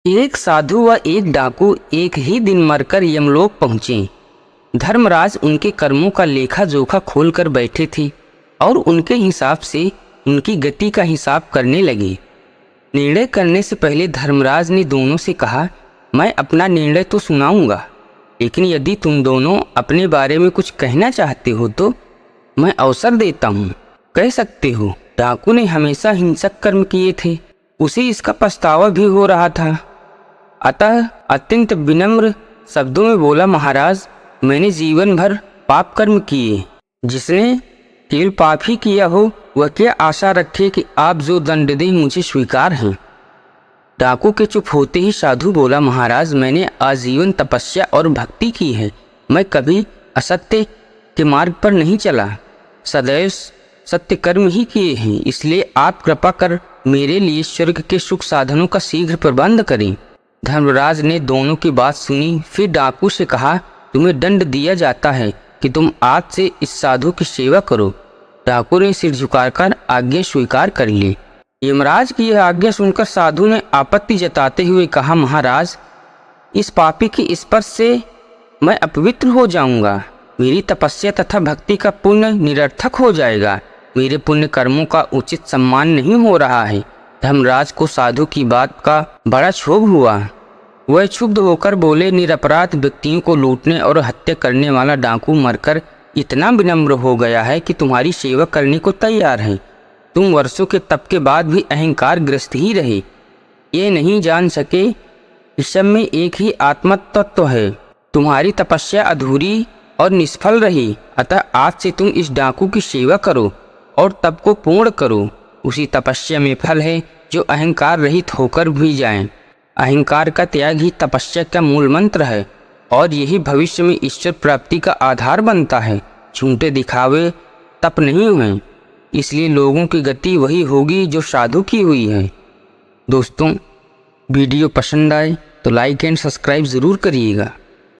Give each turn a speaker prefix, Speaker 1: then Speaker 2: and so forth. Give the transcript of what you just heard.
Speaker 1: एक साधु व एक डाकू एक ही दिन मरकर यमलोक पहुँचे। धर्मराज उनके कर्मों का लेखा जोखा खोल कर बैठे थे और उनके हिसाब से उनकी गति का हिसाब करने लगे। निर्णय करने से पहले धर्मराज ने दोनों से कहा, मैं अपना निर्णय तो सुनाऊंगा, लेकिन यदि तुम दोनों अपने बारे में कुछ कहना चाहते हो तो मैं अवसर देता हूँ। कह सकते हो। डाकू ने हमेशा हिंसक कर्म किए थे, उसे इसका पछतावा भी हो रहा था। अतः अत्यंत विनम्र शब्दों में बोला, महाराज, मैंने जीवन भर पाप कर्म किए। जिसने केवल पाप ही किया हो वह क्या आशा रखे कि आप जो दंड दें मुझे स्वीकार है। डाकू के चुप होते ही साधु बोला, महाराज, मैंने आजीवन तपस्या और भक्ति की है। मैं कभी असत्य के मार्ग पर नहीं चला, सदैव सत्य कर्म ही किए हैं। इसलिए आप कृपा कर मेरे लिए स्वर्ग के सुख साधनों का शीघ्र प्रबंध करें। धर्मराज ने दोनों की बात सुनी, फिर डाकू से कहा, तुम्हें दंड दिया जाता है कि तुम आज से इस साधु की सेवा करो। डाकू ने सिर झुकाकर आज्ञा स्वीकार कर ली। यमराज की यह आज्ञा सुनकर साधु ने आपत्ति जताते हुए कहा, महाराज, इस पापी की स्पर्श से मैं अपवित्र हो जाऊंगा। मेरी तपस्या तथा भक्ति का पुण्य निरर्थक हो जाएगा। मेरे पुण्य कर्मों का उचित सम्मान नहीं हो रहा है। धर्मराज को साधु की बात का बड़ा क्षोभ हुआ। वह क्षुब्ध होकर बोले, निरपराध व्यक्तियों को लूटने और हत्या करने वाला डाकू मरकर इतना विनम्र हो गया है कि तुम्हारी सेवा करने को तैयार है। तुम वर्षों के तप के बाद भी अहंकार ग्रस्त ही रहे। ये नहीं जान सके कि सब में एक ही आत्म तत्व है। तुम्हारी तपस्या अधूरी और निष्फल रही। अतः आज से तुम इस डाकू की सेवा करो और तप को पूर्ण करो। उसी तपस्या में फल है जो अहंकार रहित होकर भी जाए। अहंकार का त्याग ही तपस्या का मूल मंत्र है और यही भविष्य में ईश्वर प्राप्ति का आधार बनता है। झूठे दिखावे तप नहीं हुए, इसलिए लोगों की गति वही होगी जो साधु की हुई है। दोस्तों, वीडियो पसंद आए तो लाइक एंड सब्सक्राइब ज़रूर करिएगा।